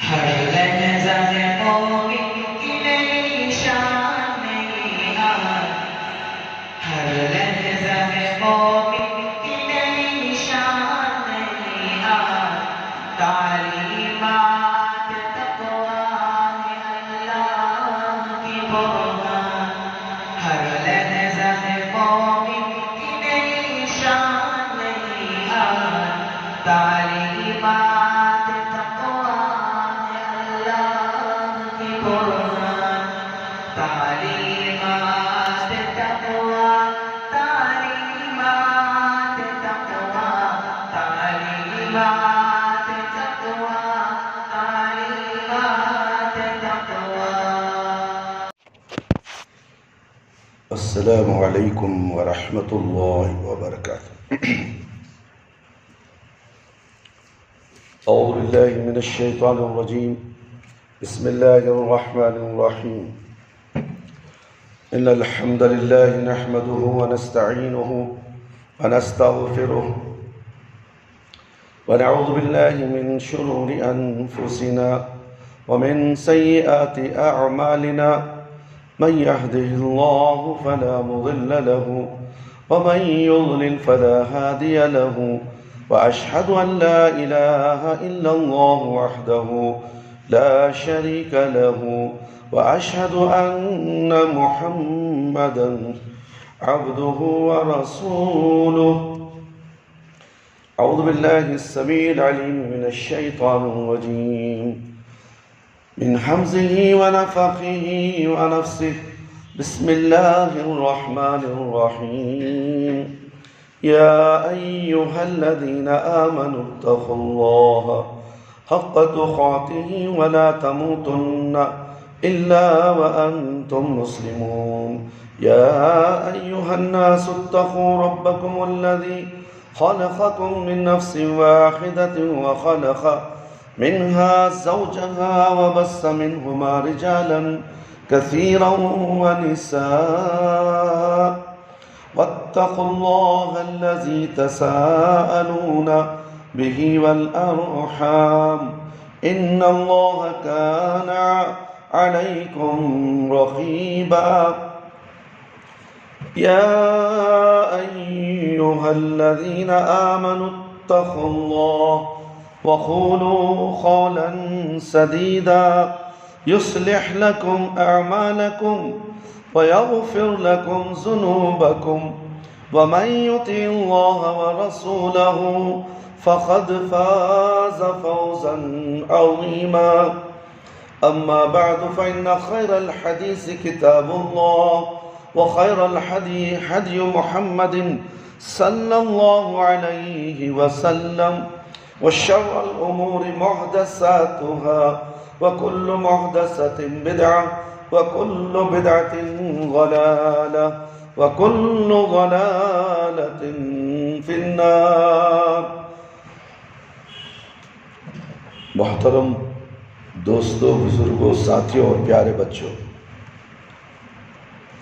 ہر لحظہ مومن کی نئی شان یاد، ہر لحظہ مومن کی نئی شان یاد، تعلیمات تقویٰ اللہ کی برہان، ہر لحظہ مومن کی نئی شان یاد، تعلیمات السلام علیکم ورحمۃ اللہ وبرکاتہ۔ اعوذ باللہ من الشیطان الرجیم، بسم اللہ الرحمن الرحیم۔ ان الحمد للہ نحمده ونستعینه ونستغفره ونعوذ باللہ من شرور انفسنا ومن سیئات اعمالنا، من يهده الله فلا مضل له ومن يضلل فلا هادي له، وأشهد أن لا إله إلا الله وحده لا شريك له، وأشهد أن محمدا عبده ورسوله۔ أعوذ بالله السميع العليم من الشيطان الرجيم، من حمزه ونفخه ونفسه، بسم الله الرحمن الرحيم۔ يا أيها الذين آمنوا اتقوا الله حق تقاته ولا تموتن إلا وأنتم مسلمون۔ يا أيها الناس اتقوا ربكم الذي خلقكم من نفس واحدة وخلق منها زوجها وبث منهما رجالا كثيرا ونساء، واتقوا الله الذي تساءلون به والأرحام، إن الله كان عليكم رقيبا۔ يا أيها الذين آمنوا اتقوا الله وقولوا قولا سديدا يصلح لكم أعمالكم ويغفر لكم ذنوبكم، ومن يطع الله ورسوله فقد فاز فوزا عظيما۔ أما بعد، فإن خير الحديث كتاب الله، وخير الهدي هدي محمد صلى الله عليه وسلم، وشر الأمور محدثاتها، وكل محدثة بدعة، وكل بدعة ضلالة، وكل ضلالة في النار۔ محترم دوستوں، بزرگوں، ساتھیوں اور پیارے بچوں،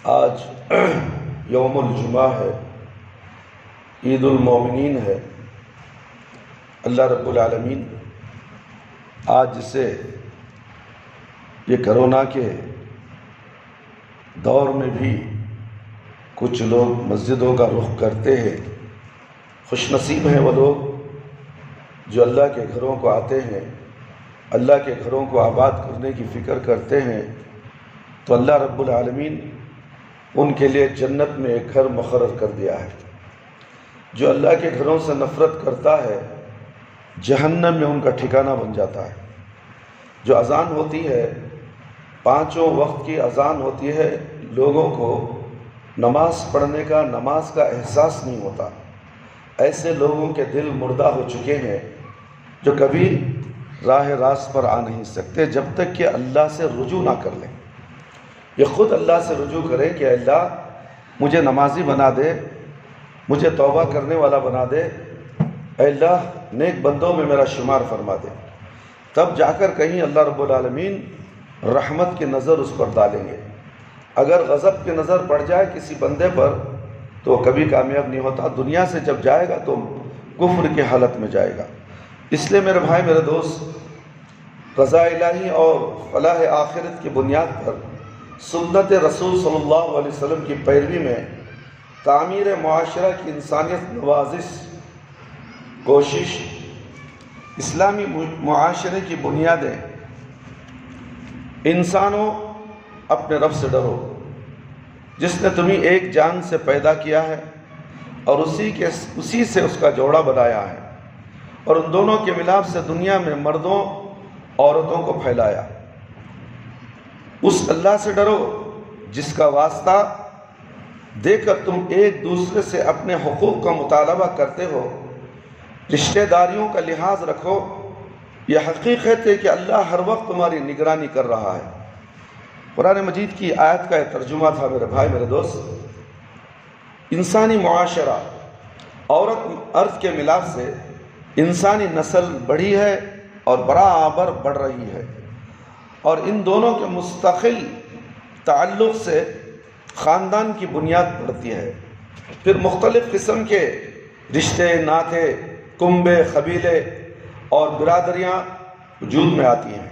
آج یوم الجمعہ ہے، عید المومنین ہے۔ اللہ رب العالمین آج جسے یہ کرونا کے دور میں بھی کچھ لوگ مسجدوں کا رخ کرتے ہیں، خوش نصیب ہیں وہ لوگ جو اللہ کے گھروں کو آتے ہیں، اللہ کے گھروں کو آباد کرنے کی فکر کرتے ہیں، تو اللہ رب العالمین ان کے لیے جنت میں ایک گھر مقرر کر دیا ہے۔ جو اللہ کے گھروں سے نفرت کرتا ہے، جہنم میں ان کا ٹھکانہ بن جاتا ہے۔ جو اذان ہوتی ہے، پانچوں وقت کی اذان ہوتی ہے، لوگوں کو نماز پڑھنے کا، نماز کا احساس نہیں ہوتا۔ ایسے لوگوں کے دل مردہ ہو چکے ہیں جو کبھی راہ راست پر آ نہیں سکتے جب تک کہ اللہ سے رجوع نہ کر لیں۔ یہ خود اللہ سے رجوع کریں کہ اللہ مجھے نمازی بنا دے، مجھے توبہ کرنے والا بنا دے، اے اللہ نیک بندوں میں میرا شمار فرما دے، تب جا کر کہیں اللہ رب العالمین رحمت کی نظر اس پر ڈالیں گے۔ اگر غضب کی نظر پڑ جائے کسی بندے پر تو کبھی کامیاب نہیں ہوتا، دنیا سے جب جائے گا تو کفر کی حالت میں جائے گا۔ اس لیے میرے بھائی، میرے دوست، رضا الہی اور فلاح آخرت کی بنیاد پر سنت رسول صلی اللہ علیہ وسلم کی پیروی میں تعمیر معاشرہ کی انسانیت نوازش کوشش اسلامی معاشرے کی بنیادیں۔ انسانوں اپنے رب سے ڈرو جس نے تمہیں ایک جان سے پیدا کیا ہے اور اسی سے اس کا جوڑا بنایا ہے، اور ان دونوں کے ملاپ سے دنیا میں مردوں عورتوں کو پھیلایا۔ اس اللہ سے ڈرو جس کا واسطہ دے کر تم ایک دوسرے سے اپنے حقوق کا مطالبہ کرتے ہو، رشتہ داریوں کا لحاظ رکھو۔ یہ حقیقت ہے کہ اللہ ہر وقت تمہاری نگرانی کر رہا ہے۔ قرآن مجید کی آیت کا یہ ترجمہ تھا میرے بھائی میرے دوست۔ انسانی معاشرہ عورت مرد کے ملاپ سے انسانی نسل بڑھی ہے اور برابر بڑھ رہی ہے، اور ان دونوں کے مستقل تعلق سے خاندان کی بنیاد پڑتی ہے۔ پھر مختلف قسم کے رشتے ناطے کنبے قبیلے اور برادریاں وجود میں آتی ہیں۔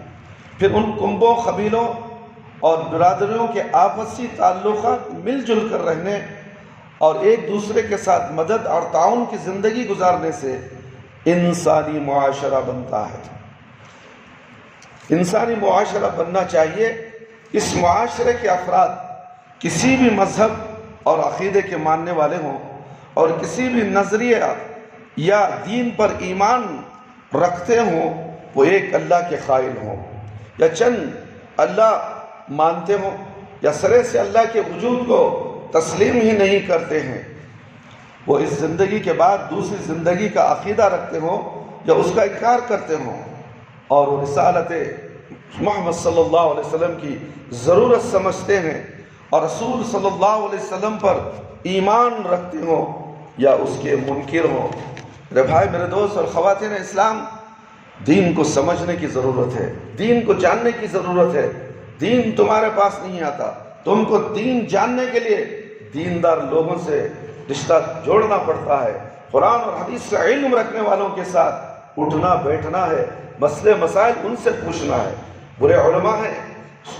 پھر ان کنبوں قبیلوں اور برادریوں کے آپسی تعلقات مل جل کر رہنے اور ایک دوسرے کے ساتھ مدد اور تعاون کی زندگی گزارنے سے انسانی معاشرہ بنتا ہے۔ انسانی معاشرہ بننا چاہیے۔ اس معاشرے کے افراد کسی بھی مذہب اور عقیدے کے ماننے والے ہوں اور کسی بھی نظریہ یا دین پر ایمان رکھتے ہوں، وہ ایک اللہ کے قائل ہوں یا چند اللہ مانتے ہوں یا سرے سے اللہ کے وجود کو تسلیم ہی نہیں کرتے ہیں، وہ اس زندگی کے بعد دوسری زندگی کا عقیدہ رکھتے ہوں یا اس کا انکار کرتے ہوں، اور وہ رسالت محمد صلی اللہ علیہ وسلم کی ضرورت سمجھتے ہیں اور رسول صلی اللہ علیہ وسلم پر ایمان رکھتے ہوں یا اس کے منکر ہوں۔ میرے بھائی میرے دوست اور خواتین اسلام، دین کو سمجھنے کی ضرورت ہے، دین کو جاننے کی ضرورت ہے۔ دین تمہارے پاس نہیں آتا، تم کو دین جاننے کے لیے دیندار لوگوں سے رشتہ جوڑنا پڑتا ہے، قرآن اور حدیث کا علم رکھنے والوں کے ساتھ اٹھنا بیٹھنا ہے، مسئلے مسائل ان سے پوچھنا ہے۔ برے علماء ہیں،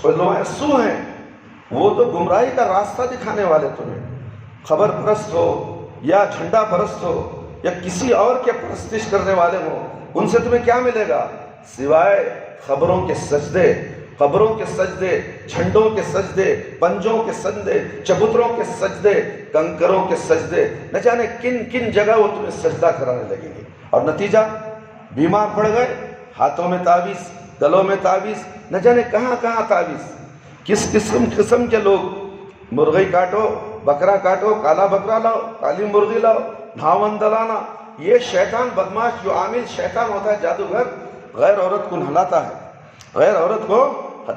علماء سو ہیں، وہ تو گمراہی کا راستہ دکھانے والے تمہیں، خبر پرست ہو یا جھنڈا پرست ہو یا کسی اور کے پرستش کرنے والے ہوں، ان سے تمہیں کیا ملے گا سوائے قبروں کے سجدے، قبروں کے سجدے، جھنڈوں کے سجدے، پنجوں کے سجدے، چبوتروں کے سجدے، کنکروں کے سجدے، نہ جانے کن کن جگہ وہ تمہیں سجدہ کرانے لگیں گے، اور نتیجہ بیمار پڑ گئے، ہاتھوں میں تعویذ، گلوں میں تعویذ، نہ جانے کہاں کہاں تعویذ۔ کس قسم کے لوگ، مرغی کاٹو، بکرا کاٹو، کالا بکرا لاؤ، کالی مرغی لاؤ، نھاون دلانا، یہ شیطان بدماش جو عامل شیطان ہوتا ہے، جادوگر، غیر عورت کو نہلاتا ہے، غیر عورت کو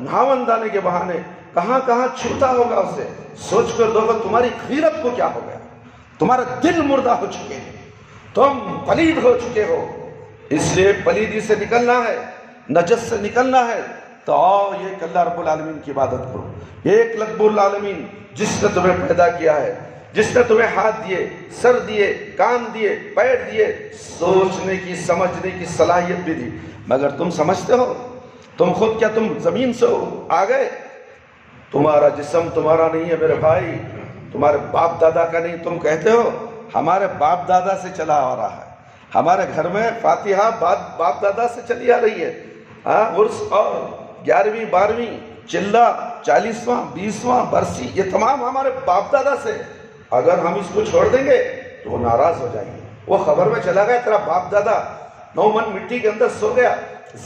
نھاون دانے کے بہانے کہاں کہاں چھوتا ہوگا اسے۔ سوچ کر دیکھو تمہاری غیرت کو کیا ہو گیا، تمہارا دل مردہ ہو چکے ہیں، تم پلید ہو چکے ہو۔ اس لیے پلیدی سے نکلنا ہے، نجس سے نکلنا ہے، تو آؤ ایک اللہ رب العالمین کی عبادت کرو، ایک رب العالمین جس نے تمہیں پیدا کیا ہے، جس نے تمہیں ہاتھ دیے، سر دیے، کان دیے، پیر دیے، سوچنے کی سمجھنے کی صلاحیت بھی دی، مگر تم سمجھتے ہو؟ تم خود کیا تم زمین سے آ گئے؟ تمہارا جسم تمہارا نہیں ہے میرے بھائی، تمہارے باپ دادا کا نہیں۔ تم کہتے ہو ہمارے باپ دادا سے چلا آ رہا ہے، ہمارے گھر میں فاتحہ باپ دادا سے چلی آ رہی ہے، عرس اور 11ویں 12ویں چلہ 40واں 20واں برسی، یہ تمام ہمارے باپ دادا سے۔ اگر ہم اس کو چھوڑ دیں گے تو وہ ناراض ہو جائیں گے۔ وہ خبر میں چلا گیا تیرا باپ دادا 9 من مٹی کے اندر سو گیا،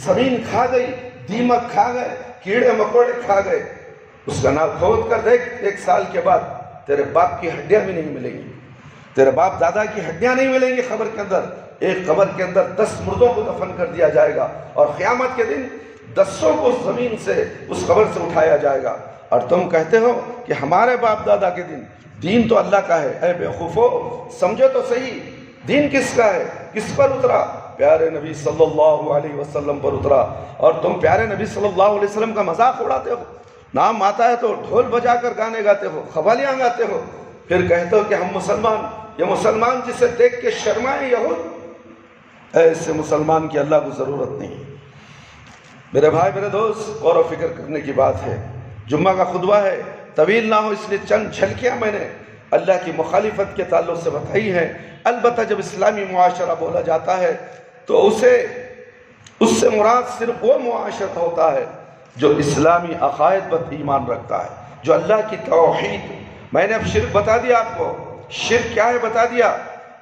زمین کھا گئی، دیمک کھا گئے، کیڑے مکوڑے کھا گئے، اس کا نام کھود کر دیکھ، 1 سال کے بعد تیرے باپ کی ہڈیاں بھی نہیں ملیں گی، تیرے باپ دادا کی ہڈیاں نہیں ملیں گی قبر کے اندر۔ ایک قبر کے اندر 10 مردوں کو دفن کر دیا جائے گا، اور قیامت کے دن 10 کو زمین سے اس قبر سے اٹھایا جائے گا، اور تم کہتے ہو کہ ہمارے باپ دادا کے دین تو اللہ کا ہے۔ اے بے خوفو، سمجھو تو صحیح، دین کس کا ہے، کس پر اترا؟ پیارے نبی صلی اللہ علیہ وسلم پر اترا، اور تم پیارے نبی صلی اللہ علیہ وسلم کا مذاق اڑاتے ہو، نام آتا ہے تو ڈھول بجا کر گانے گاتے ہو، قوالیاں گاتے ہو، پھر کہتے ہو کہ ہم مسلمان۔ یہ مسلمان جسے دیکھ کے شرمائے یہود، ایسے مسلمان کی اللہ کو ضرورت نہیں۔ میرے بھائی میرے دوست، غور و فکر کرنے کی بات ہے۔ جمعہ کا خطبہ ہے، طویل نہ ہو اس لیے چند جھلکیاں میں نے اللہ کی مخالفت کے تعلق سے بتائی ہیں۔ البتہ جب اسلامی معاشرہ بولا جاتا ہے تو اس سے مراد صرف وہ معاشرہ ہوتا ہے جو اسلامی عقائد پر ایمان رکھتا ہے، جو اللہ کی توحید، میں نے اب شرک بتا دیا آپ کو، شرک کیا ہے بتا دیا،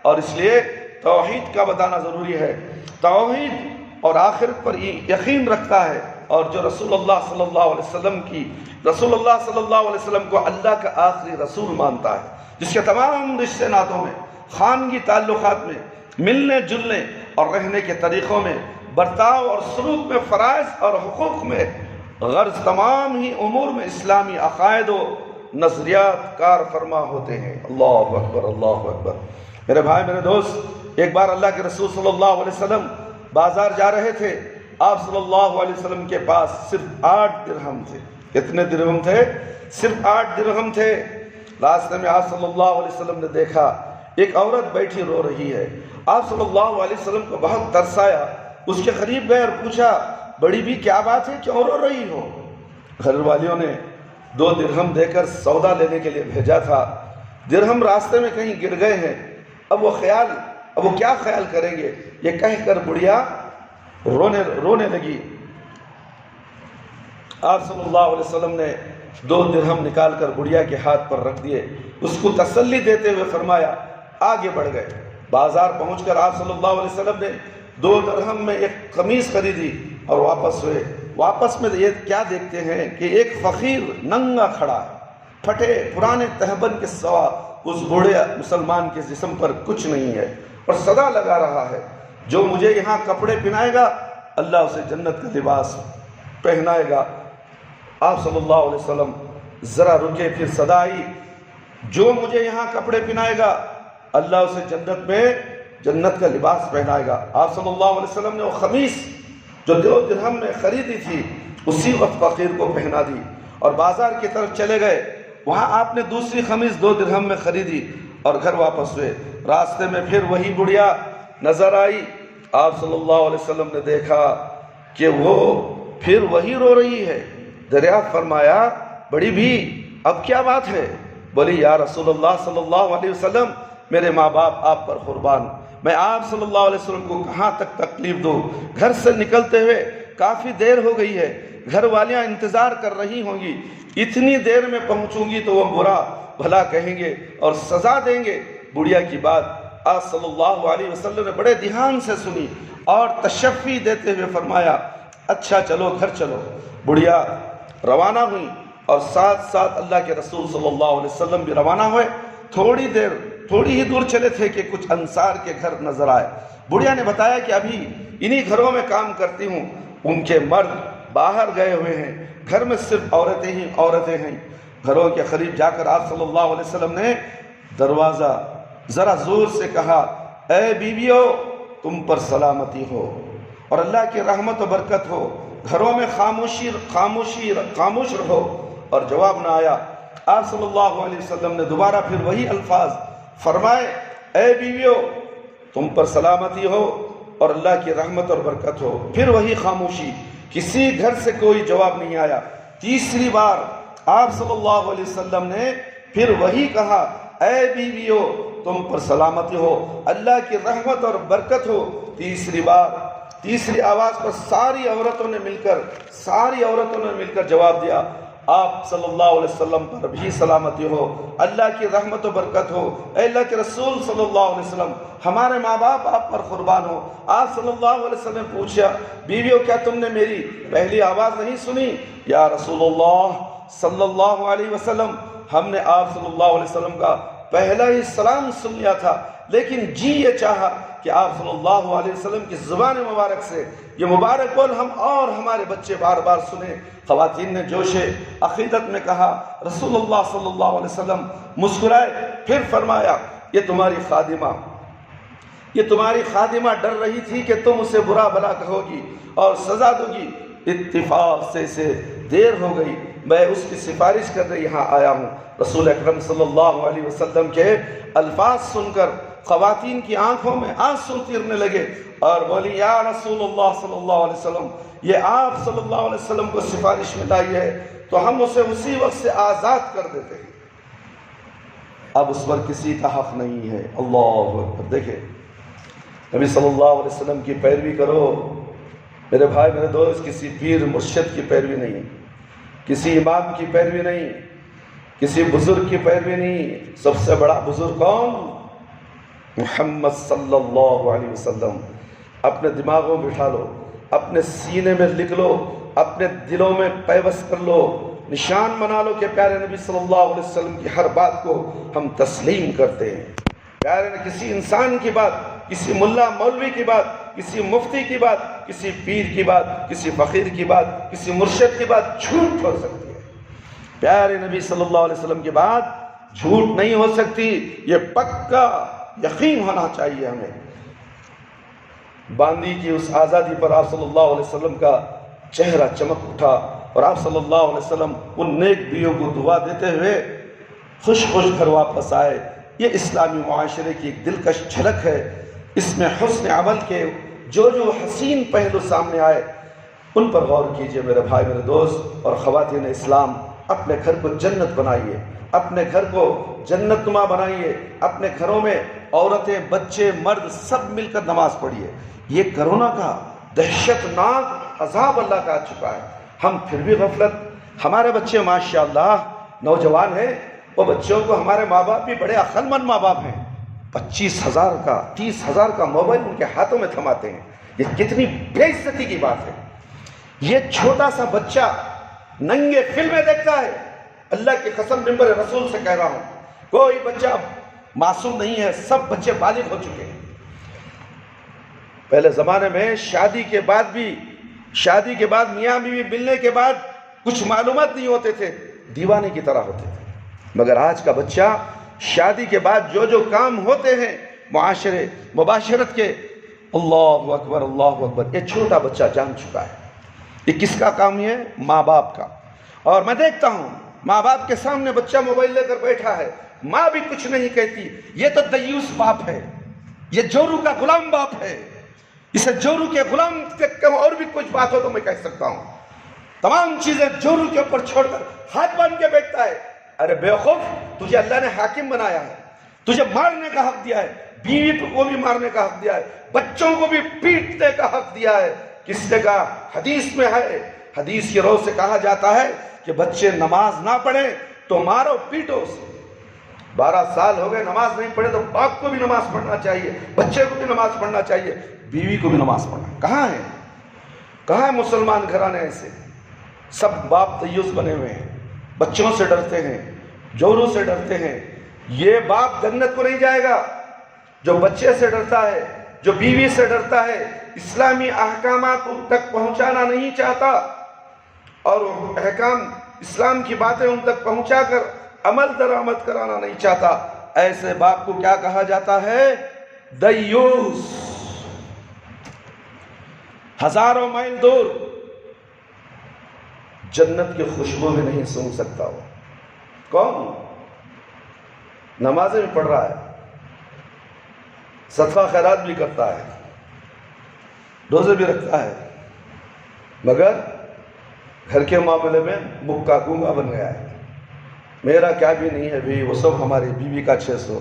اور اس لیے توحید کا بتانا ضروری ہے۔ توحید اور آخرت پر یقین رکھتا ہے، اور جو رسول اللہ صلی اللہ علیہ وسلم کو اللہ کا آخری رسول مانتا ہے، جس کے تمام رشتے ناتوں میں، خانگی تعلقات میں، ملنے جلنے اور رہنے کے طریقوں میں، برتاؤ اور سلوک میں، فرائض اور حقوق میں، غرض تمام ہی امور میں اسلامی عقائد و نظریات کار فرما ہوتے ہیں۔ اللہ اکبر، اللہ اکبر۔ میرے بھائی میرے دوست، ایک بار اللہ کے رسول صلی اللہ علیہ وسلم بازار جا رہے تھے، آپ صلی اللہ علیہ وسلم کے پاس صرف 8 درہم تھے۔ کتنے درہم تھے؟ صرف 8 درہم تھے۔ راستے میں آپ صلی اللہ علیہ وسلم نے دیکھا ایک عورت بیٹھی رو رہی ہے۔ آپ صلی اللہ علیہ وسلم کو بہت ترس آیا، اس کے قریب گئے اور پوچھا، بڑی بھی کیا بات ہے، کیوں رو رہی ہو؟ گھر والیوں نے 2 درہم دے کر سودا لینے کے لیے بھیجا تھا، درہم راستے میں کہیں گر گئے ہیں، اب وہ کیا خیال کریں گے، یہ کہہ کر بڑھیا رونے لگی۔ آپ صلی اللہ علیہ وسلم نے 2 درہم نکال کر بڑھیا کے ہاتھ پر رکھ دیے، اس کو تسلی دیتے ہوئے فرمایا، آگے بڑھ گئے۔ بازار پہنچ کر آپ صلی اللہ علیہ وسلم نے 2 درہم میں ایک قمیص خریدی اور واپس ہوئے۔ واپس میں یہ کیا دیکھتے ہیں کہ ایک فقیر ننگا کھڑا ہے، پھٹے پرانے تہبند کے سوا اس بوڑھے مسلمان کے جسم پر کچھ نہیں ہے، اور صدا لگا رہا ہے، جو مجھے یہاں کپڑے پہنائے گا اللہ اسے جنت کا لباس پہنائے گا۔ آپ صلی اللہ علیہ وسلم ذرا رکے، پھر صدا آئی، جو مجھے یہاں کپڑے پہنائے گا اللہ اسے جنت کا لباس پہنائے گا۔ آپ صلی اللہ علیہ وسلم نے وہ قمیص جو 2 درہم میں خریدی تھی اسی وقت فقیر کو پہنا دی، اور بازار کی طرف چلے گئے۔ وہاں آپ نے دوسری قمیص 2 درہم میں خریدی اور گھر واپس ہوئے۔ راستے میں پھر وہی بڑھیا نظر آئی، آپ صلی اللہ علیہ وسلم نے دیکھا کہ وہ پھر وہی رو رہی ہے۔ دریافت فرمایا، بڑی بھی اب کیا بات ہے؟ بولی، یا رسول اللہ صلی اللہ علیہ وسلم، میرے ماں باپ آپ پر قربان، میں آپ صلی اللہ علیہ وسلم کو کہاں تک تکلیف دوں؟ گھر سے نکلتے ہوئے کافی دیر ہو گئی ہے، گھر والیاں انتظار کر رہی ہوں گی، اتنی دیر میں پہنچوں گی تو وہ برا بھلا کہیں گے اور سزا دیں گے۔ بڑھیا کی بات آپ صلی اللہ علیہ وسلم نے بڑے دھیان سے سنی اور تشفی دیتے ہوئے فرمایا، اچھا چلو گھر چلو۔ بڑھیا روانہ ہوئی اور ساتھ ساتھ اللہ کے رسول صلی اللہ علیہ وسلم بھی روانہ ہوئے۔ تھوڑی ہی دور چلے تھے کہ کچھ انصار کے گھر نظر آئے۔ بڑھیا نے بتایا کہ ابھی انہی گھروں میں کام کرتی ہوں، ان کے مرد باہر گئے ہوئے ہیں، گھر میں صرف عورتیں ہیں۔ گھروں کے قریب جا کر آپ صلی اللہ علیہ وسلم نے دروازہ ذرا زور سے کہا، اے بیویو، تم پر سلامتی ہو اور اللہ کی رحمت و برکت ہو، گھروں میں خاموش رہو۔ اور جواب نہ آیا۔ آپ صلی اللہ علیہ وسلم نے دوبارہ پھر وہی الفاظ فرمائے، اے بیویو، تم پر سلامتی ہو اور اللہ کی رحمت اور برکت ہو۔ پھر وہی خاموشی، کسی گھر سے کوئی جواب نہیں آیا۔ تیسری بار آپ صلی اللہ علیہ وسلم نے پھر وہی کہا، اے بیویو، تم پر سلامتی ہو، اللہ کی رحمت اور برکت ہو۔ تیسری آواز پر ساری عورتوں نے مل کر جواب دیا، آپ صلی اللہ علیہ وسلم پر بھی سلامتی ہو، اللہ کی رحمت و برکت ہو۔ اے اللہ کے رسول صلی اللہ علیہ وسلم، ہمارے ماں باپ آپ پر قربان ہو۔ آپ صلی اللہ علیہ وسلم نے پوچھا، بیویو کیا تم نے میری پہلی آواز نہیں سنی؟ یا رسول اللہ صلی اللہ علیہ وسلم، ہم نے آپ صلی اللہ علیہ وسلم کا پہلا ہی سلام سن لیا تھا، لیکن جی یہ چاہا کہ آپ صلی اللہ علیہ وسلم کی زبان مبارک سے یہ مبارک قول ہم اور ہمارے بچے بار بار سنیں۔ خواتین نے جوش عقیدت میں کہا، رسول اللہ صلی اللہ علیہ وسلم مسکرائے، پھر فرمایا، یہ تمہاری خادمہ ڈر رہی تھی کہ تم اسے برا بھلا کہو گی اور سزا دو گی، اتفاق سے اسے دیر ہو گئی، میں اس کی سفارش کرنے یہاں آیا ہوں۔ رسول اکرم صلی اللہ علیہ وسلم کے الفاظ سن کر خواتین کی آنکھوں میں آنسو تیرنے لگے اور بولی یا رسول اللہ صلی اللہ علیہ وسلم، یہ آپ صلی اللہ علیہ وسلم کو سفارش میں لائی ہے تو ہم اسے اسی وقت سے آزاد کر دیتے ہیں، اب اس پر کسی کا حق نہیں ہے۔ اللہ اکبر۔ دیکھیں نبی صلی اللہ علیہ وسلم کی پیروی کرو میرے بھائی میرے دوست، کسی پیر مرشد کی پیروی نہیں، کسی امام کی پیروی نہیں، کسی بزرگ کی پیروی نہیں۔ سب سے بڑا بزرگ کون؟ محمد صلی اللہ علیہ وسلم۔ اپنے دماغوں میں بٹھا لو، اپنے سینے میں لکھ لو، اپنے دلوں میں پیوست کر لو، نشان بنا لو کہ پیارے نبی صلی اللہ علیہ وسلم کی ہر بات کو ہم تسلیم کرتے ہیں۔ پیارے نے کسی انسان کی بات، کسی ملا مولوی کی بات، کسی مفتی کی بات، کسی پیر کی بات، کسی فقیر کی بات، کسی مرشد کی بات جھوٹ ہو سکتی ہے، پیارے نبی صلی اللہ علیہ وسلم کی بات جھوٹ نہیں ہو سکتی، یہ پکا یقین ہونا چاہیے ہمیں۔ باندی کی اس آزادی پر آپ صلی اللہ علیہ وسلم کا چہرہ چمک اٹھا اور آپ صلی اللہ علیہ وسلم ان نیک بیوں کو دعا دیتے ہوئے خوش خوش گھر واپس آئے۔ یہ اسلامی معاشرے کی ایک دلکش جھلک ہے، اس میں حسن عمل کے جو حسین پہلو سامنے آئے ان پر غور کیجئے میرے بھائی میرے دوست۔ اور خواتین اسلام اپنے گھر کو جنت بنائیے، اپنے گھر کو جنت نما بنائیے، اپنے گھروں میں عورتیں بچے مرد سب مل کر نماز پڑھیے۔ یہ کرونا کا دہشتناک عذاب اللہ کا آ چکا ہے، ہم پھر بھی غفلت۔ ہمارے بچے ماشاءاللہ نوجوان ہیں، وہ بچوں کو ہمارے ماں باپ بھی بڑے عقل مند ماں باپ ہیں، 25,000 کا 30,000 کا موبائل ان کے ہاتھوں میں تھماتے ہیں۔ یہ کتنی بے عزتی کی بات ہے۔ یہ چھوٹا سا بچہ ننگے فلمیں دیکھتا ہے، اللہ کی قسم ممبر رسول سے کہہ رہا ہوں، کوئی بچہ معصوم نہیں ہے، سب بچے بالغ ہو چکے ہیں۔ پہلے زمانے میں شادی کے بعد میاں بیوی ملنے کے بعد کچھ معلومات نہیں ہوتے تھے، دیوانے کی طرح ہوتے تھے، مگر آج کا بچہ شادی کے بعد جو کام ہوتے ہیں معاشرے مباشرت کے، اللہ اکبر اللہ اکبر، یہ چھوٹا بچہ جان چکا ہے۔ یہ کس کا کام ہے؟ ماں باپ کا۔ اور میں دیکھتا ہوں ماں باپ کے سامنے بچہ موبائل لے کر بیٹھا ہے، ماں بھی کچھ نہیں کہتی، یہ تو دیوس باپ ہے، یہ جورو کا غلام باپ ہے، اسے جورو کے غلام اور بھی کچھ بات ہو تو میں کہہ سکتا ہوں، تمام چیزیں جورو کے اوپر چھوڑ کر ہاتھ باندھ کے بیٹھتا ہے۔ ارے بے وقوف، تجھے اللہ نے حاکم بنایا ہے، تجھے مارنے کا حق دیا ہے، بیوی کو بھی مارنے کا حق دیا ہے، بچوں کو بھی پیٹنے کا حق دیا ہے۔ کس نے کہا؟ حدیث میں ہے، حدیث کی رو سے کہا جاتا ہے کہ بچے نماز نہ پڑھیں تو مارو پیٹو اسے۔ 12 سال ہو گئے نماز نہیں پڑھے تو باپ کو بھی نماز پڑھنا چاہیے، بچے کو بھی نماز پڑھنا چاہیے، بیوی کو بھی نماز پڑھنا۔ کہاں ہے مسلمان گھرانے ایسے؟ سب باپ دیوس بنے ہوئے ہیں، بچوں سے ڈرتے ہیں، جوروں سے ڈرتے ہیں۔ یہ باپ جنت کو نہیں جائے گا جو بچے سے ڈرتا ہے، جو بیوی سے ڈرتا ہے، اسلامی احکامات تک پہنچانا نہیں چاہتا اور احکام اسلام کی باتیں ان تک پہنچا کر عمل درآمد کرانا نہیں چاہتا، ایسے باپ کو کیا کہا جاتا ہے؟ دیوس۔ ہزاروں میل دور جنت کی خوشبو بھی نہیں سونگھ سکتا وہ۔ کون؟ نمازیں بھی پڑھ رہا ہے، صدقہ خیرات بھی کرتا ہے، روزے بھی رکھتا ہے، مگر گھر کے معاملے میں مکہ گونگا بن گیا ہے۔ میرا کیا بھی نہیں ہے بھی، وہ سب ہماری بیوی کا 600،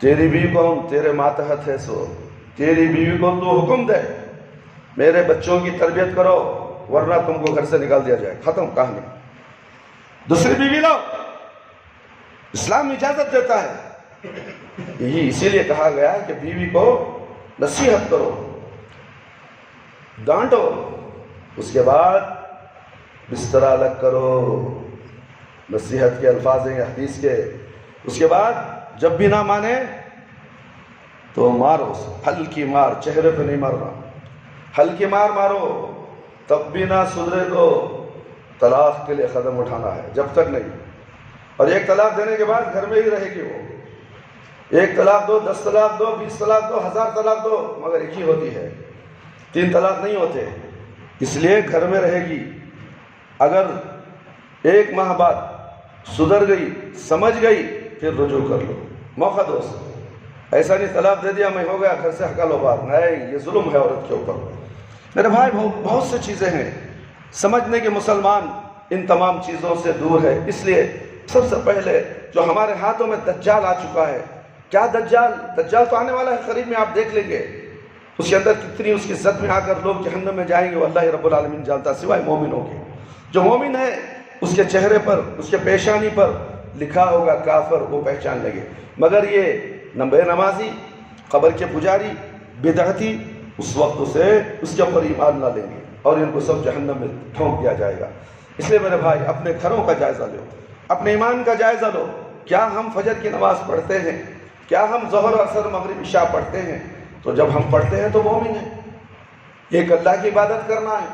تیری بیوی کون؟ تیرے ماتحت ہے سو، تیری بیوی کو تو حکم دے، میرے بچوں کی تربیت کرو ورنہ تم کو گھر سے نکال دیا جائے، ختم کہانی۔ دوسری بیوی لاؤ، اسلام اجازت دیتا ہے۔ یہی اسی لیے کہا گیا کہ بیوی کو نصیحت کرو، ڈانٹو، اس کے بعد بستر الگ کرو، نصیحت کے الفاظ ہیں حدیث کے۔ اس کے بعد جب بھی نہ مانے تو مارو، ہلکی مار، چہرے پہ نہیں مارنا، ہلکی مار مارو، تب بھی نہ سدھرے تو طلاق کے لیے قدم اٹھانا ہے، جب تک نہیں۔ اور ایک طلاق دینے کے بعد گھر میں ہی رہے گی وہ، ایک طلاق دو، 10 طلاق دو، 20 طلاق دو، 1000 طلاق دو، مگر ایک ہی ہوتی ہے، 3 طلاق نہیں ہوتے، اس لیے گھر میں رہے گی۔ اگر 1 ماہ بعد سدھر گئی، سمجھ گئی، پھر رجوع کر لو، موقع دو اسے. ایسا نہیں طلاق دے دیا میں ہو گیا گھر سے ہکالو بات، نہیں، یہ ظلم ہے عورت کے اوپر. میرے بھائی بہت سے چیزیں ہیں، سمجھنے کے مسلمان ان تمام چیزوں سے دور ہے. اس لیے سب سے پہلے جو ہمارے ہاتھوں میں دجال آ چکا ہے. کیا دجال تو آنے والا ہے قریب میں، آپ دیکھ لیں گے اس کے اندر کتنی اس کی زد میں آ کر لوگ جہنم میں جائیں گے، وہ اللہ رب العالمین جانتا سوائے مومنوں کے. جو مومن ہے اس کے چہرے پر، اس کے پیشانی پر لکھا ہوگا کافر، وہ پہچان لگے. مگر یہ بے نمازی، قبر کے پجاری، بدعتی، اس وقت اس کے اوپر ایمان نہ لیں گے اور ان کو سب جہنم میں ٹھونک دیا جائے گا. اس لیے میرے بھائی اپنے گھروں کا جائزہ لو، اپنے ایمان کا جائزہ لو. کیا ہم فجر کی نماز پڑھتے ہیں؟ کیا ہم ظہر، عصر، مغرب، عشاء پڑھتے ہیں؟ تو جب ہم پڑھتے ہیں تو مومن ہیں. ایک اللہ کی عبادت کرنا ہے،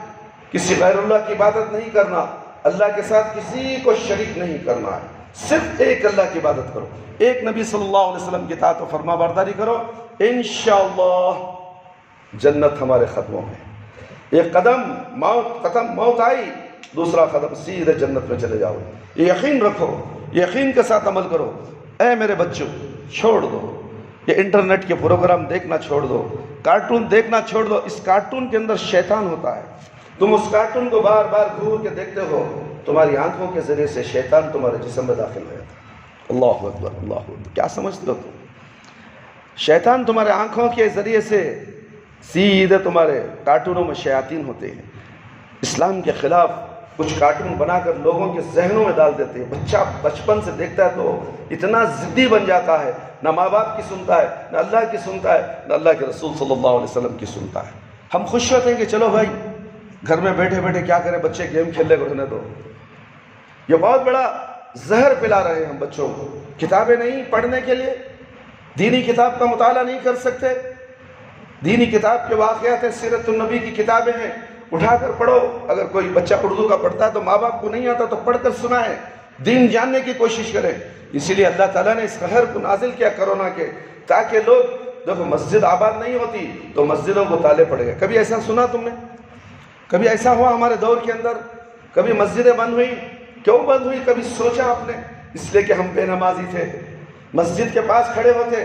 کسی غیر اللہ کی عبادت نہیں کرنا، اللہ کے ساتھ کسی کو شریک نہیں کرنا ہے، صرف ایک اللہ کی عبادت کرو، ایک نبی صلی اللہ علیہ وسلم کی اطاعت و فرما برداری کرو. انشاءاللہ جنت ہمارے قدموں میں. ایک قدم موت آئی، دوسرا قدم سیدھے جنت میں چلے جاؤ. یہ یقین رکھو، یقین کے ساتھ عمل کرو. اے میرے بچوں، چھوڑ دو یہ انٹرنیٹ کے پروگرام دیکھنا، چھوڑ دو کارٹون دیکھنا، چھوڑ دو. اس کارٹون کے اندر شیطان ہوتا ہے. تم اس کارٹون کو بار بار گھور کے دیکھتے ہو، تمہاری آنکھوں کے ذریعے سے شیطان تمہارے جسم میں داخل ہو جاتا ہے. اللہ اکبر، اللہ اکبر. کیا سمجھتے ہو تم؟ شیطان تمہارے آنکھوں کے ذریعے سے سیدھے تمہارے کارٹونوں میں شیاطین ہوتے ہیں. اسلام کے خلاف کچھ کارٹون بنا کر لوگوں کے ذہنوں میں ڈال دیتے ہیں. بچہ بچپن سے دیکھتا ہے تو اتنا ضدی بن جاتا ہے، نہ ماں باپ کی سنتا ہے، نہ اللہ کی سنتا ہے، نہ اللہ کے رسول صلی اللہ علیہ وسلم کی سنتا ہے. ہم خوش ہوتے ہیں کہ چلو بھائی گھر میں بیٹھے بیٹھے کیا کریں، بچے گیم کھیلنے کو رہنے دو. یہ بہت بڑا زہر پلا رہے ہیں ہم بچوں کو. کتابیں نہیں پڑھنے کے لیے، دینی کتاب کا مطالعہ نہیں کر سکتے. دینی کتاب کے واقعات ہیں، سیرت النبی کی کتابیں ہیں، اٹھا کر پڑھو. اگر کوئی بچہ اردو کا پڑھتا ہے تو ماں باپ کو نہیں آتا تو پڑھ کر سنائیں، دین جاننے کی کوشش کریں. اسی لیے اللہ تعالیٰ نے اس قہر کو نازل کیا کرونا کے، تاکہ لوگ دیکھو مسجد آباد نہیں ہوتی تو مسجدوں کو تالے پڑ گئے. کبھی ایسا سنا تم نے؟ کبھی ایسا ہوا ہمارے دور کے اندر؟ کبھی مسجدیں بند ہوئی؟ کیوں بند ہوئی؟ کبھی سوچا آپ نے؟ اس لیے کہ ہم بے نمازی تھے. مسجد کے پاس کھڑے ہوتے،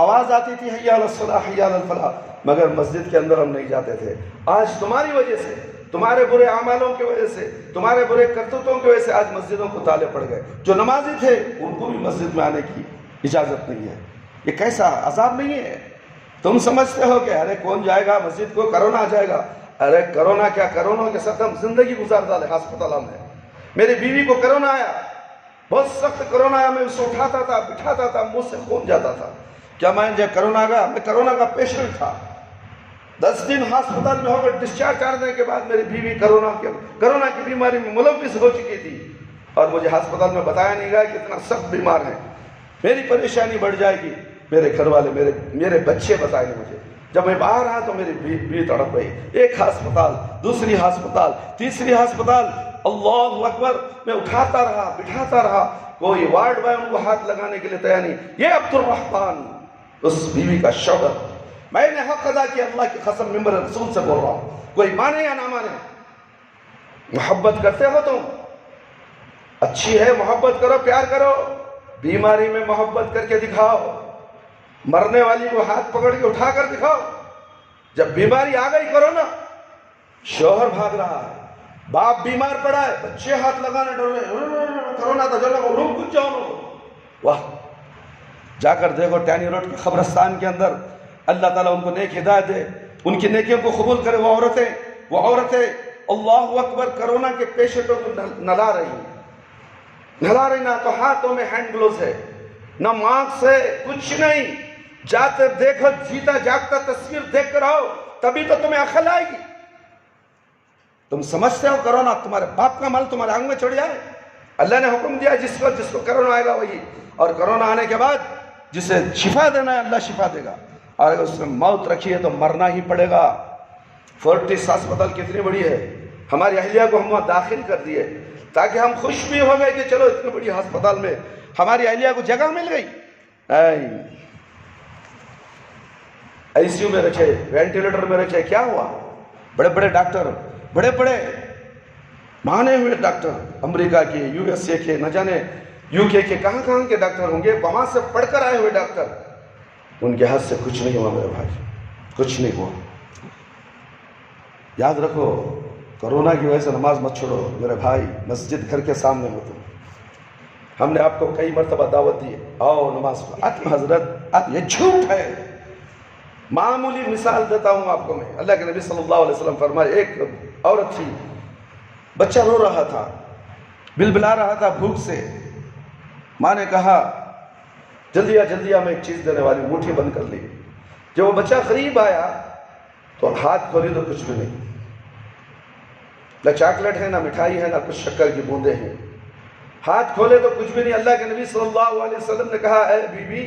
آواز آتی تھی حی علی الصلاۃ حی علی الفلاح، مگر مسجد کے اندر ہم نہیں جاتے تھے. آج تمہاری وجہ سے، تمہارے برے اعمالوں کی وجہ سے، تمہارے برے کرتوتوں کی وجہ سے آج مسجدوں کو تالے پڑ گئے. جو نمازی تھے ان کو بھی مسجد میں آنے کی اجازت نہیں ہے. یہ کیسا عذاب نہیں ہے؟ تم سمجھتے ہو کہ ارے کون جائے گا مسجد کو، کرونا آ جائے گا. ارے کرونا کیا، کرونا کے ساتھ ہم زندگی گزار ڈالے ہسپتالوں میں. میری بیوی کو کرونا آیا، بہت سخت کرونا آیا. میں اسے اٹھاتا تھا، بٹھاتا تھا، منہ سے خون جاتا تھا. کیا میں جب کرونا آ گیا، میں کرونا کا پیشنٹ تھا. 10 دن ہسپتال میں ہو کر ڈسچارج کرنے کے بعد میری بیوی کرونا کی بیماری میں ملوث ہو چکی تھی اور مجھے ہسپتال میں بتایا نہیں گیا کہ اتنا سخت بیمار ہے. میری پریشانی بڑھ جائے گی. میرے گھر والے، میرے بچے بتائیں گے مجھے. جب میں باہر آیا تو میری بیوی تڑپ گئی. ایک ہسپتال، دوسری ہسپتال، تیسری ہسپتال. اللہ اکبر. میں اٹھاتا رہا، بٹھاتا رہا. کوئی وارڈ بوائے ان کو ہاتھ لگانے کے لیے تیار نہیں. یہ عبد الرحمن اس بیوی کا شوہر. میں نے حق ادا کیا، اللہ کی قسم ممبر رسول سے بول رہا ہوں. کوئی مانے یا نہ مانے، محبت کرتے ہو تم، اچھی ہے، محبت کرو، پیار کرو. بیماری میں محبت کر کے دکھاؤ. مرنے والی کو ہاتھ پکڑ کے اٹھا کر دکھاؤ. جب بیماری آ گئی کرونا، شوہر بھاگ رہا ہے، باپ بیمار پڑا ہے، بچے ہاتھ لگانے ڈر رہے، کرونا تھا چلو روم کچھ جاؤ. واہ، جا کر دیکھو ٹینی روڈ کے قبرستان کے اندر. اللہ تعالیٰ ان کو نیک ہدایت دے، ان کی نیکیوں کو قبول کرے. وہ عورتیں اللہ اکبر کرونا کے پیشنٹوں کو نلا رہی، نہ تو ہاتھوں میں ہینڈ گلوز ہے، نہ ماسک ہے، کچھ نہیں. جاتے دیکھو، جیتا جاگتا تصویر دیکھ کر آؤ، تبھی تو تمہیں عقل آئے گی. تم سمجھتے ہو کرونا تمہارے باپ کا مال تمہارے آنگ میں چڑھ جائے؟ اللہ نے حکم دیا جس کو کرونا آئے گا وہی. اور کرونا آنے کے بعد جسے شفا دینا ہے اللہ شفا دے گا، اور اگر اس نے موت رکھی ہے تو مرنا ہی پڑے گا. فورٹس ہسپتال کتنی بڑی ہے. ہماری اہلیہ کو ہم وہاں داخل کر دیے تاکہ ہم خوش بھی ہو گئے کہ چلو اتنی بڑی ہسپتال میں ہماری اہلیہ کو جگہ مل گئی. آئی سی یو میں رکھے، وینٹیلیٹر میں رکھے. کیا ہوا؟ بڑے بڑے ڈاکٹر، بڑے بڑے مانے ہوئے ڈاکٹر، امریکہ کے، USA کے، نہ جانے UK کے کہاں کے ڈاکٹر ہوں گے، وہاں سے پڑھ کر آئے ہوئے ڈاکٹر، ان کے ہاتھ سے کچھ نہیں ہوا میرے بھائی، کچھ نہیں ہوا۔ یاد رکھو، کرونا کی وجہ سے نماز مت چھوڑو میرے بھائی، مسجد گھر کے سامنے ہو تم۔ ہم نے آپ کو کئی مرتبہ دعوت دی ہے، آؤ نماز پڑھو۔ حضرت یہ جھوٹ ہے۔ معمولی مثال دیتا ہوں آپ کو میں، اللہ کے نبی صلی اللہ علیہ وسلم فرمائے، ایک عورت تھی، بچہ رو رہا تھا، بلبلا رہا تھا بھوک سے، ماں نے کہا جلدی میں ایک چیز دینے والی، مٹھی بند کر لی۔ جب وہ بچہ قریب آیا تو ہاتھ کھولی تو کچھ بھی نہیں، نہ چاکلیٹ ہے، نہ مٹھائی ہے، نہ کچھ شکر کی بوندیں ہیں۔ ہاتھ کھولے تو کچھ بھی نہیں۔ اللہ کے نبی صلی اللہ علیہ وسلم نے کہا، اے بی بی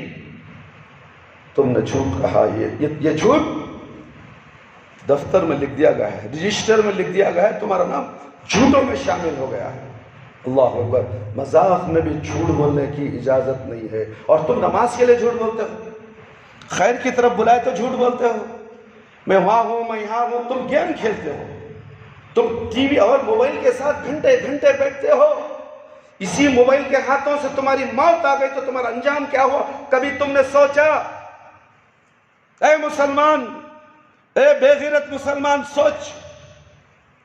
تم نے جھوٹ کہا، یہ جھوٹ دفتر میں لکھ دیا گیا ہے، رجسٹر میں لکھ دیا گیا ہے، تمہارا نام جھوٹوں میں شامل ہو گیا ہے۔ اللہ اکبر۔ مذاق میں بھی جھوٹ بولنے کی اجازت نہیں ہے، اور تم نماز کے لیے جھوٹ بولتے ہو، خیر کی طرف بلائے تو جھوٹ بولتے ہو، میں وہاں ہوں میں یہاں ہوں۔ تم گیم کھیلتے ہو، تم ٹی وی اور موبائل کے ساتھ گھنٹے بیٹھتے ہو، اسی موبائل کے ہاتھوں سے تمہاری موت آ گئی تو تمہارا انجام کیا ہوا؟ کبھی تم نے سوچا؟ اے مسلمان، اے بے غیرت مسلمان، سوچ،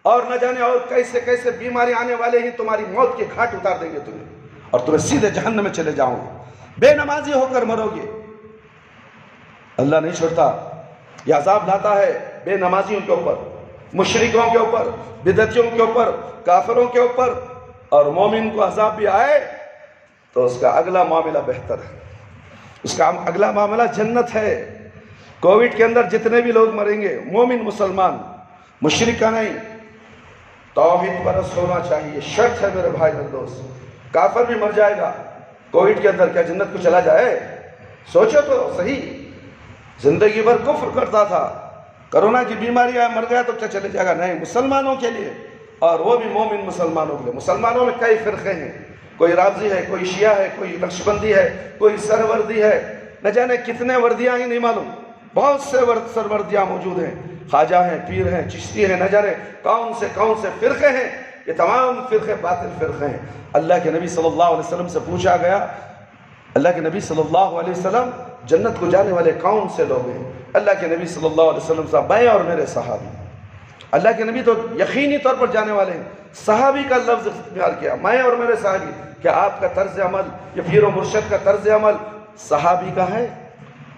اور نہ جانے اور کیسے بیماری آنے والے ہی تمہاری موت کے گھاٹ اتار دیں گے تمہیں، اور تمہیں سیدھے جہنم میں چلے جاؤ گے، بے نمازی ہو کر مرو گے۔ اللہ نہیں چھوڑتا، یہ عذاب لاتا ہے بے نمازیوں کے اوپر، مشرکوں کے اوپر، بدعتیوں کے اوپر، کافروں کے اوپر، اور مومن کو عذاب بھی آئے تو اس کا اگلا معاملہ بہتر ہے، اس کا اگلا معاملہ جنت ہے۔ کووڈ کے اندر جتنے بھی لوگ مریں گے، مومن مسلمان، مشرک کا نہیں، توحید پرست ہونا چاہیے، شرط ہے میرے بھائی میرے دوست۔ کافر بھی مر جائے گا کووڈ کے اندر، کیا جنت کو چلا جائے؟ سوچو تو صحیح، زندگی بھر کفر کرتا تھا، کرونا کی بیماری آیا مر گیا تو کیا چلے جائے گا؟ نہیں، مسلمانوں کے لیے، اور وہ بھی مومن مسلمانوں کے لیے۔ مسلمانوں میں کئی فرقے ہیں، کوئی رافضی ہے، کوئی شیعہ ہے، کوئی نقشبندی ہے، کوئی سروردی ہے، نہ جانے کتنے وردیاں ہی نہیں معلوم، بہت سے سروردیاں موجود ہیں، خواجہ ہیں، پیر ہیں، چشتی ہیں، نہ جانے کون سے فرقے ہیں۔ یہ تمام فرقے باطل فرقے ہیں۔ اللہ کے نبی صلی اللہ علیہ وسلم سے پوچھا گیا، اللہ کے نبی صلی اللہ علیہ وسلم جنت کو جانے والے کون سے لوگ ہیں؟ اللہ کے نبی صلی اللہ علیہ وسلم صاحب، میں اور میرے صحابی۔ اللہ کے نبی تو یقینی طور پر جانے والے ہیں، صحابی کا لفظ استعمال کیا، میں اور میرے صحابی۔ کیا آپ کا طرز عمل، یہ پیر و مرشد کا طرز عمل صحابی کا ہے؟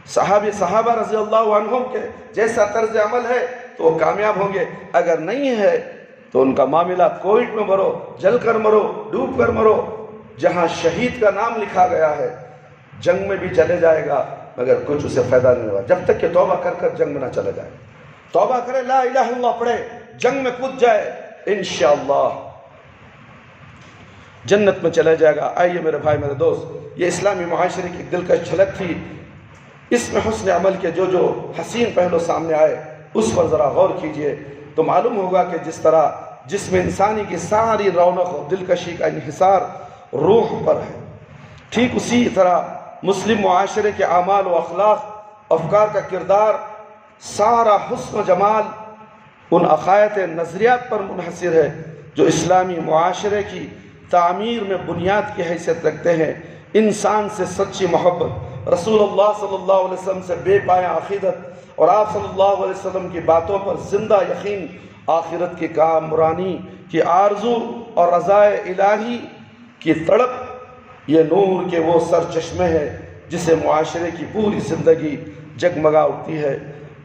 صحابہ رضی اللہ عنہم کے جیسا طرز عمل ہے تو وہ کامیاب ہوں گے، اگر نہیں ہے تو ان کا معاملہ کووڈ میں مرو، جل کر مرو، ڈوب کر مرو، جہاں شہید کا نام لکھا گیا ہے، جنگ میں بھی چلے جائے گا مگر کچھ اسے فائدہ نہیں ہوگا، جب تک کہ توبہ کر جنگ میں نہ چلے جائے۔ توبہ کرے، لا الہ الا اللہ پڑھے، جنگ میں کود جائے، انشاءاللہ جنت میں چلا جائے گا۔ آئیے میرے بھائی میرے دوست، یہ اسلامی معاشرے کی دلکش جھلک تھی، اس میں حسن عمل کے جو حسین پہلو سامنے آئے اس پر ذرا غور کیجئے تو معلوم ہوگا کہ جس طرح جسم انسانی کی ساری رونق و دلکشی کا انحصار روح پر ہے، ٹھیک اسی طرح مسلم معاشرے کے اعمال و اخلاق، افکار کا کردار، سارا حسن و جمال ان عقائد نظریات پر منحصر ہے جو اسلامی معاشرے کی تعمیر میں بنیاد کی حیثیت رکھتے ہیں۔ انسان سے سچی محبت، رسول اللہ صلی اللہ علیہ وسلم سے بے پایاں عقیدت، اور آپ صلی اللہ علیہ وسلم کی باتوں پر زندہ یقین، آخرت کی کامرانی کی آرزو اور رضائے الہی کی تڑپ، یہ نور کے وہ سر چشمے ہے جسے معاشرے کی پوری زندگی جگمگا اٹھتی ہے۔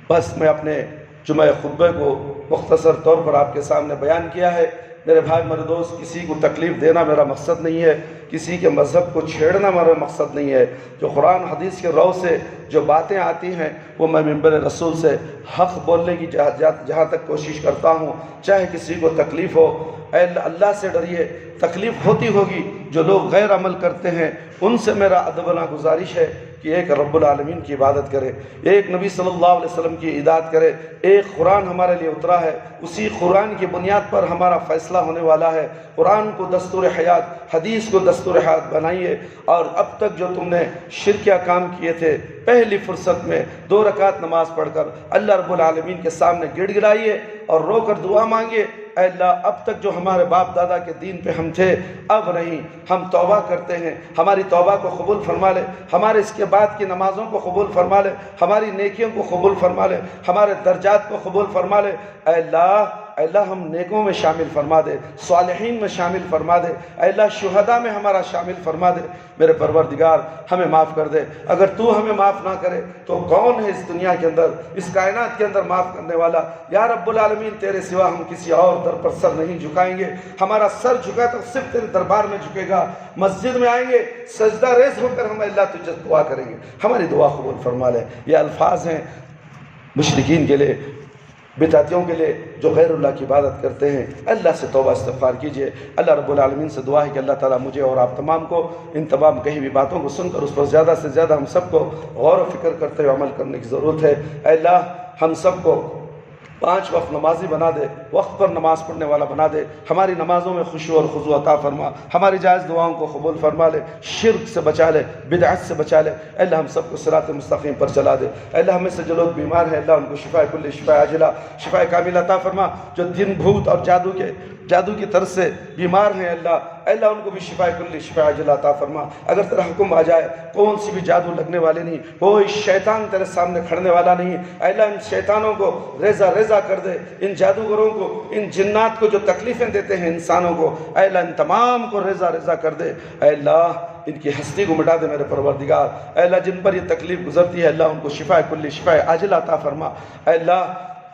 بس میں اپنے جمعہ خطبے کو مختصر طور پر آپ کے سامنے بیان کیا ہے۔ میرے بھائی میرے دوست، کسی کو تکلیف دینا میرا مقصد نہیں ہے، کسی کے مذہب کو چھیڑنا میرا مقصد نہیں ہے۔ جو قرآن حدیث کے رو سے جو باتیں آتی ہیں وہ میں منبر رسول سے حق بولنے کی جہاں تک کوشش کرتا ہوں، چاہے کسی کو تکلیف ہو۔ اے اللہ سے ڈریے، تکلیف ہوتی ہوگی، جو لوگ غیر عمل کرتے ہیں ان سے میرا ادبانہ گزارش ہے کہ ایک رب العالمین کی عبادت کرے، ایک نبی صلی اللہ علیہ وسلم کی اطاعت کرے، ایک قرآن ہمارے لیے اترا ہے، اسی قرآن کی بنیاد پر ہمارا فیصلہ ہونے والا ہے۔ قرآن کو دستور حیات، حدیث کو دستور حیات بنائیے، اور اب تک جو تم نے شرکیہ کام کیے تھے، پہلی فرصت میں 2 رکعت نماز پڑھ کر اللہ رب العالمین کے سامنے گڑ گڑائیے اور رو کر دعا مانگیے، اے اللہ اب تک جو ہمارے باپ دادا کے دین پہ ہم تھے اب نہیں، ہم توبہ کرتے ہیں، ہماری توبہ کو قبول فرما لے، ہمارے اس کے بعد کی نمازوں کو قبول فرما لے، ہماری نیکیوں کو قبول فرما لے، ہمارے درجات کو قبول فرما لے۔ اے اللہ ہم نیکوں میں شامل فرما دے، صالحین میں شامل فرما دے، اے اللہ شہداء میں ہمارا شامل فرما دے۔ میرے پروردگار ہمیں معاف کر دے، اگر تو ہمیں معاف نہ کرے تو کون ہے اس دنیا کے اندر، اس کائنات کے اندر معاف کرنے والا؟ یا رب العالمین تیرے سوا ہم کسی اور در پر سر نہیں جھکائیں گے، ہمارا سر جھکا تو صرف تیرے دربار میں جھکے گا، مسجد میں آئیں گے سجدہ ریز ہو کر ہم اللہ تجھے دعا کریں گے، ہماری دعا قبول فرما لے۔ یہ الفاظ ہیں مشرکین کے لیے، بدعتیوں کے لیے جو غیر اللہ کی عبادت کرتے ہیں۔ اللہ سے توبہ استغفار کیجئے۔ اللہ رب العالمین سے دعا ہے کہ اللہ تعالیٰ مجھے اور آپ تمام کو ان تمام کہی ہوئی باتوں کو سن کر اس پر زیادہ سے زیادہ ہم سب کو غور و فکر کرتے ہوئے عمل کرنے کی ضرورت ہے۔ اے اللہ ہم سب کو 5 وقت نمازی بنا دے، وقت پر نماز پڑھنے والا بنا دے، ہماری نمازوں میں خشوع اور خضوع عطا فرما، ہماری جائز دعاؤں کو قبول فرما لے، شرک سے بچا لے، بدعت سے بچا لے۔ اے اللہ ہم سب کو صراط مستقیم پر چلا دے۔ اے اللہ ہمیں سے جو لوگ بیمار ہیں اللہ ان کو شفا کل شفا عاجلہ شفا کاملہ عطا فرما، جو دن بھوت اور جادو کی طرز سے بیمار ہیں اے اللہ ان کو بھی شفا کل شفا عاجلہ عطا فرما۔ اگر تیرا حکم آ جائے کون سی بھی جادو لگنے والے نہیں، کوئی شیطان تیرے سامنے کھڑنے والا نہیں۔ اے اللہ ان شیطانوں کو ریزہ کر دے، ان جادوگروں کو، ان جنات کو جو تکلیفیں دیتے ہیں انسانوں کو، اے اللہ ان تمام کو ریزہ کر دے۔ اے اللہ ان کی ہستی کو مٹا دے میرے پروردگار۔ اے اللہ جن پر یہ تکلیف گزرتی ہے اللہ ان کو شفا کل شفا عاجلہ عطا فرما۔ اے اللہ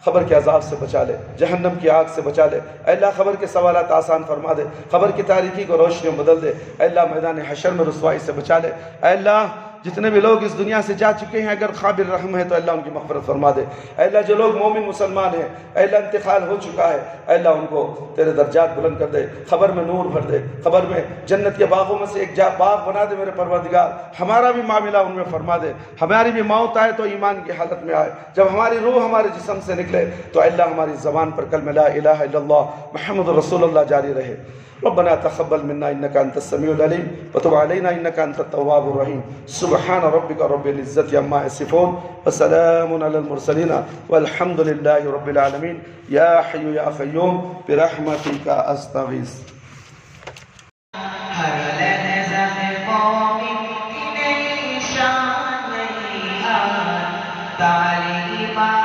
قبر کے عذاب سے بچا لے، جہنم کی آگ سے بچا لے۔ اے اللہ قبر کے سوالات آسان فرما دے، قبر کی تاریکی کو روشنی میں بدل دے۔ اے اللہ میدان حشر میں رسوائی سے بچا لے۔ اے اللہ جتنے بھی لوگ اس دنیا سے جا چکے ہیں اگر قابل رحم ہے تو اللہ ان کی مغفرت فرما دے۔ اے اللہ جو لوگ مومن مسلمان ہیں اے اللہ انتقال ہو چکا ہے اے اللہ ان کو تیرے درجات بلند کر دے، قبر میں نور بھر دے، قبر میں جنت کے باغوں میں سے ایک باغ بنا دے میرے پروردگار۔ ہمارا بھی معاملہ ان میں فرما دے، ہماری بھی موت آئے تو ایمان کی حالت میں آئے، جب ہماری روح ہمارے جسم سے نکلے تو اے اللہ ہماری زبان پر کلمہ لا الہ الا اللہ محمد رسول اللہ جاری رہے۔ ربنا تقبل منا انك انت السميع العليم وتب علينا انك انت التواب الرحيم سبحان ربك رب العزة عما يصفون وسلام على المرسلين والحمد لله رب العالمين يا حي يا قيوم برحمتك استغيث۔ ہر لحظہ قومی کی نئی شان نئی آن تعلیمات